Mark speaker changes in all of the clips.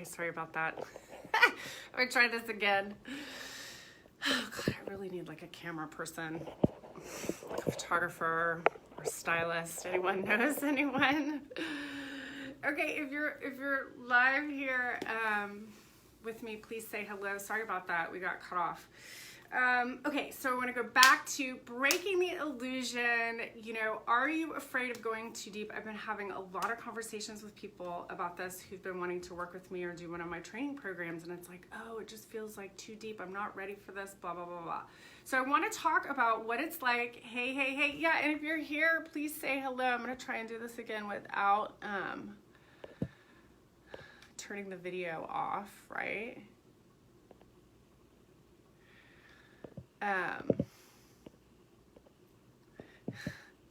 Speaker 1: Okay, sorry about that. I'm gonna try this again. Oh God, I really need like a camera person, like a photographer or stylist. Anyone knows anyone? Okay, if you're live here with me, please say hello. Sorry about that. We got cut off. Okay, so I want to go back to breaking the illusion. You know, are you afraid of going too deep? I've been having a lot of conversations with people about this who've been wanting to work with me or do one of my training programs, and it's like, oh, it just feels like too deep. I'm not ready for this, blah, blah, blah, blah. So I want to talk about what it's like. Hey, hey, hey. Yeah, and if you're here, please say hello. I'm going to try and do this again without turning the video off, right?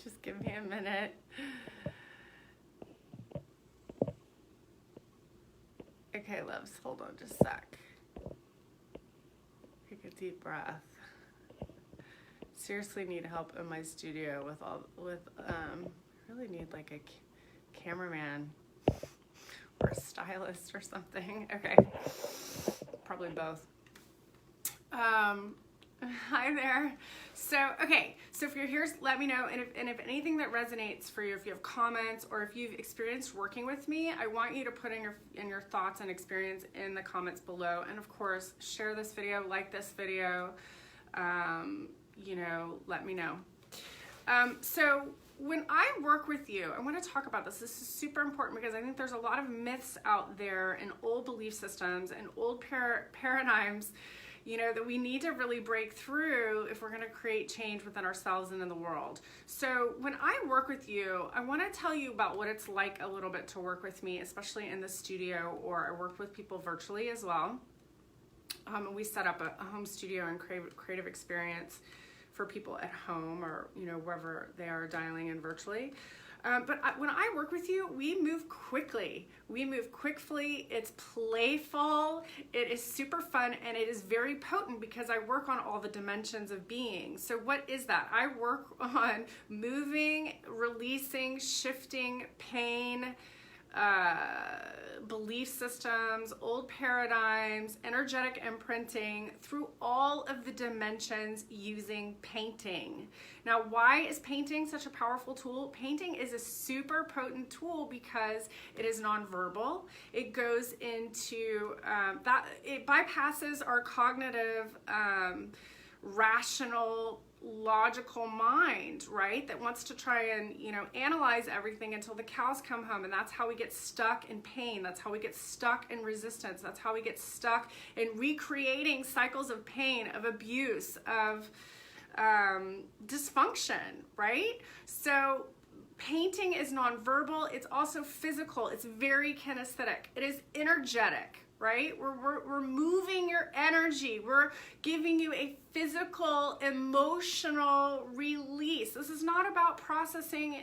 Speaker 1: Just give me a minute. Okay, loves, hold on just a sec. Take a deep breath. Seriously need help in my studio really need like a cameraman or a stylist or something. Okay, probably both. Hi there. So if you're here, let me know. And if anything that resonates for you, if you have comments or if you've experienced working with me, I want you to put in your thoughts and experience in the comments below. And of course, share this video, like this video, you know, let me know. So when I work with you, I want to talk about this. This is super important because I think there's a lot of myths out there and old belief systems and old paradigms, you know, that we need to really break through if we're going to create change within ourselves and in the world. So when I work with you, I want to tell you about what it's like a little bit to work with me, especially in the studio, or I work with people virtually as well. And we set up a home studio and creative experience for people at home or, you know, wherever they are dialing in virtually. When I work with you, we move quickly. We move quickly. It's playful. It is super fun, and it is very potent because I work on all the dimensions of being. So what is that? I work on moving, releasing, shifting pain, belief systems, old paradigms, energetic imprinting through all of the dimensions using painting. Now, why is painting such a powerful tool? Painting is a super potent tool because it is nonverbal. It goes into it bypasses our cognitive, rational, logical mind, right? That wants to try and, you know, analyze everything until the cows come home. And that's how we get stuck in pain. That's how we get stuck in resistance. That's how we get stuck in recreating cycles of pain, of abuse, of dysfunction, right? So painting is nonverbal. It's also physical. It's very kinesthetic. It is energetic, right? We're moving your energy. We're giving you a physical, emotional release. This is not about processing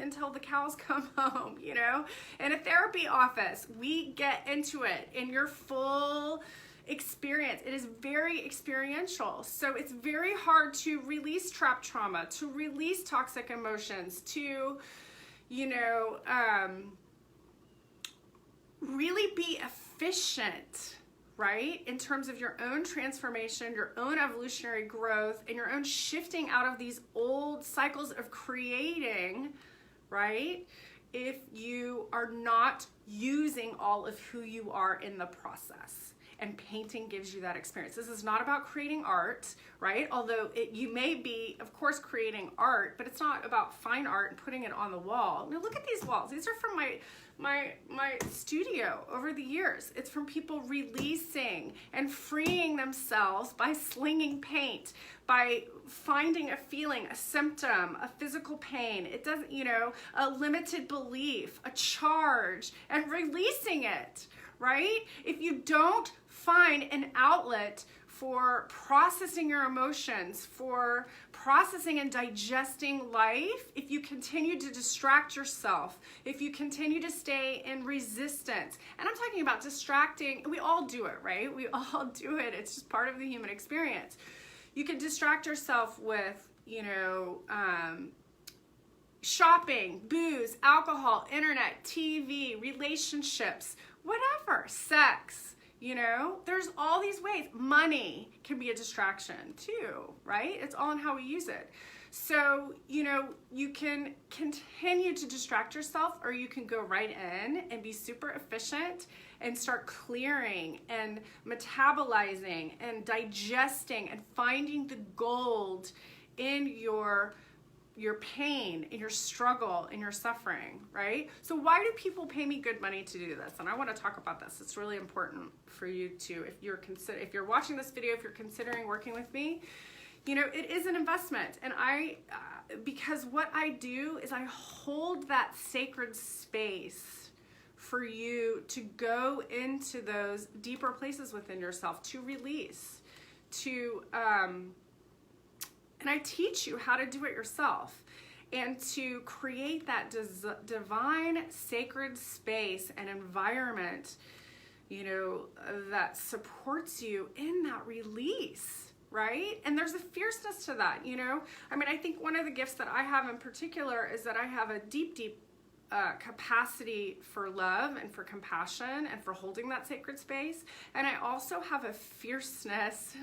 Speaker 1: until the cows come home, you know? In a therapy office, we get into it in your full experience. It is very experiential. So it's very hard to release trapped trauma, to release toxic emotions, to, you know, really be efficient, right? In terms of your own transformation, your own evolutionary growth, and your own shifting out of these old cycles of creating, right? If you are not using all of who you are in the process. And painting gives you that experience. This is not about creating art, right? Although you may be, of course, creating art, but it's not about fine art and putting it on the wall. Now look at these walls. These are from my studio over the years. It's from people releasing and freeing themselves by slinging paint, by finding a feeling, a symptom, a physical pain. It doesn't, you know, a limited belief, a charge, and releasing it, right? If you don't find an outlet for processing your emotions, for processing and digesting life, if you continue to distract yourself, if you continue to stay in resistance, and I'm talking about distracting, we all do it, right? We all do it. It's just part of the human experience. You can distract yourself with, you know, shopping, booze, alcohol, internet, TV, relationships, whatever, sex, you know, there's all these ways. Money can be a distraction too, right? It's all in how we use it. So, you know, you can continue to distract yourself, or you can go right in and be super efficient and start clearing and metabolizing and digesting and finding the gold in your pain, in your struggle, in your suffering, right? So why do people pay me good money to do this? And I want to talk about this. It's really important for you to, if you're watching this video, if you're considering working with me, you know, it is an investment. And because what I do is I hold that sacred space for you to go into those deeper places within yourself, to release, and I teach you how to do it yourself and to create that divine sacred space and environment, you know, that supports you in that release. Right? And there's a fierceness to that, you know? I mean, I think one of the gifts that I have in particular is that I have a deep capacity for love and for compassion and for holding that sacred space. And I also have a fierceness,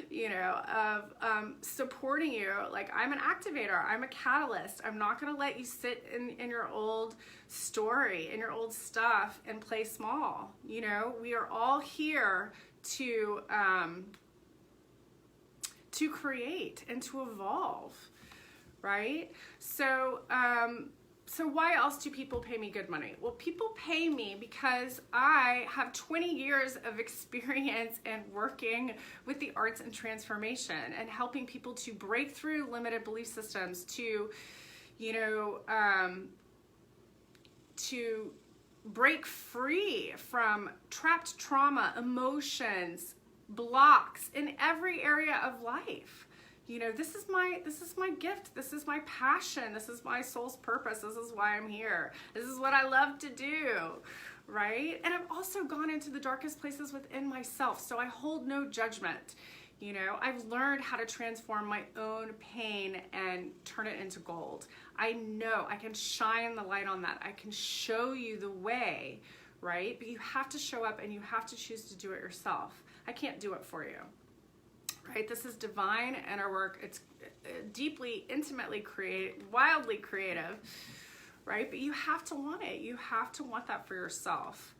Speaker 1: you know, of supporting you. Like, I'm an activator, I'm a catalyst. I'm not gonna let you sit in your old story, in your old stuff and play small. You know, we are all here to create and to evolve, right? So, so why else do people pay me good money? Well, people pay me because I have 20 years of experience in working with the arts and transformation and helping people to break through limited belief systems, to, you know, to break free from trapped trauma, emotions, blocks in every area of life. You know, this is my gift. This is my passion. This is my soul's purpose. This is why I'm here. This is what I love to do, right? And I've also gone into the darkest places within myself, so I hold no judgment. You know, I've learned how to transform my own pain and turn it into gold. I know I can shine the light on that. I can show you the way, right? But you have to show up and you have to choose to do it yourself. I can't do it for you, right? This is divine inner work. It's deeply, intimately creative, wildly creative, right? But you have to want it. You have to want that for yourself.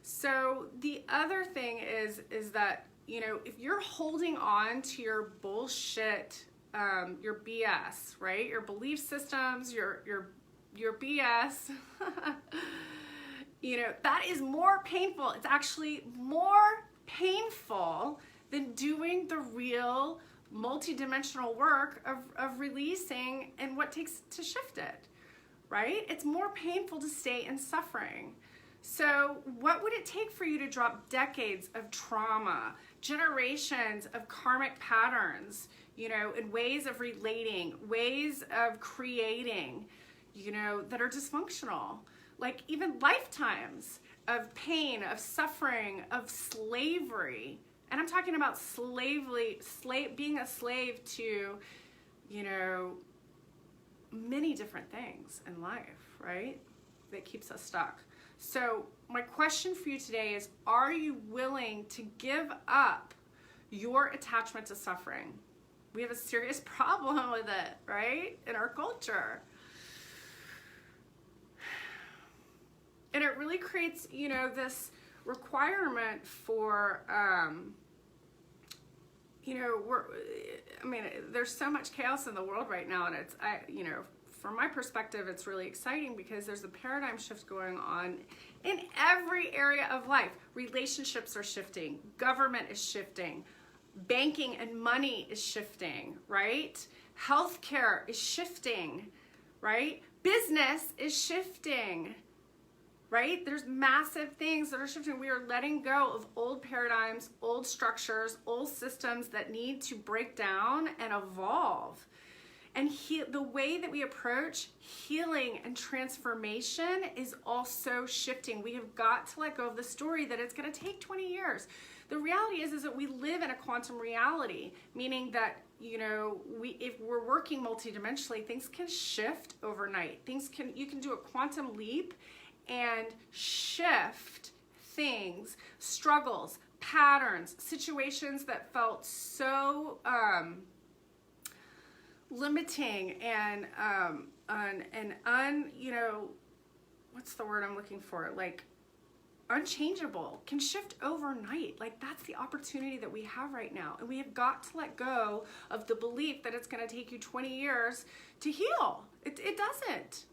Speaker 1: So the other thing is that, you know, if you're holding on to your bullshit, your BS, right? Your belief systems, your BS, you know, that is more painful. It's actually more painful than doing the real multidimensional work of releasing and what takes to shift it, right? It's more painful to stay in suffering. So what would it take for you to drop decades of trauma, generations of karmic patterns, you know, and ways of relating, ways of creating, you know, that are dysfunctional, like even lifetimes of pain, of suffering, of slavery. And I'm talking about being a slave to, you know, many different things in life, right? That keeps us stuck. So my question for you today is, are you willing to give up your attachment to suffering? We have a serious problem with it, right? In our culture. And it really creates, you know, this requirement for, you know, there's so much chaos in the world right now, and you know, from my perspective, it's really exciting because there's a paradigm shift going on in every area of life. Relationships are shifting, government is shifting, banking and money is shifting, right? Healthcare is shifting, right? Business is shifting. Right? There's massive things that are shifting. We are letting go of old paradigms, old structures, old systems that need to break down and evolve. And the way that we approach healing and transformation is also shifting. We have got to let go of the story that it's going to take 20 years. The reality is that we live in a quantum reality, meaning that, you know, if we're working multidimensionally, things can shift overnight. You can do a quantum leap and shift things, struggles, patterns, situations that felt so limiting and you know, what's the word I'm looking for? Like unchangeable, can shift overnight. Like that's the opportunity that we have right now. And we have got to let go of the belief that it's going to take you 20 years to heal. It doesn't,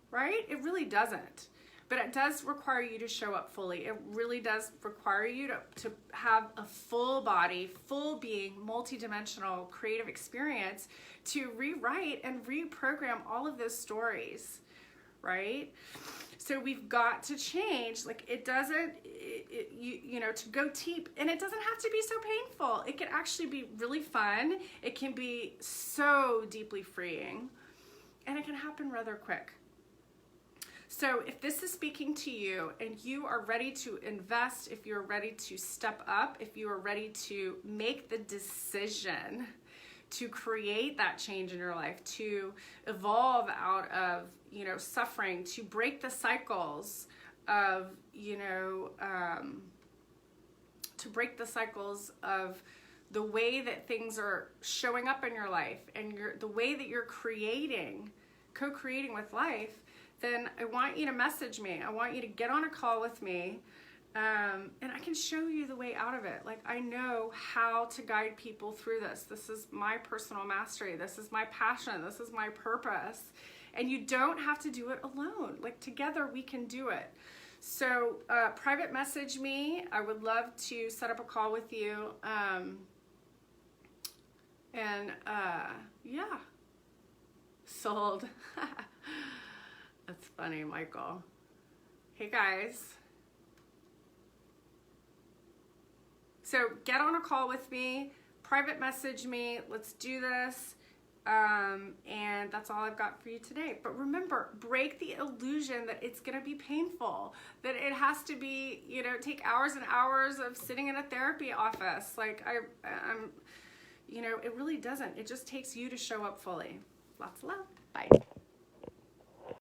Speaker 1: right? It really doesn't. But it does require you to show up fully. It really does require you to have a full body, full being, multidimensional creative experience to rewrite and reprogram all of those stories, right? So we've got to change. Like it doesn't, you know, to go deep, and it doesn't have to be so painful. It can actually be really fun. It can be so deeply freeing, and it can happen rather quick. So if this is speaking to you and you are ready to invest, if you're ready to step up, if you are ready to make the decision to create that change in your life, to evolve out of, you know, suffering, to break the cycles of, you know, to break the cycles of the way that things are showing up in your life and the way that you're co-creating with life, then I want you to message me. I want you to get on a call with me, and I can show you the way out of it. Like I know how to guide people through this. This is my personal mastery. This is my passion. This is my purpose. And you don't have to do it alone. Like together we can do it. So private message me. I would love to set up a call with you. Yeah, sold. That's funny, Michael. Hey guys. So get on a call with me, private message me, let's do this. And that's all I've got for you today. But remember, break the illusion that it's gonna be painful, that it has to be, you know, take hours and hours of sitting in a therapy office. Like I'm, you know, it really doesn't. It just takes you to show up fully. Lots of love. Bye.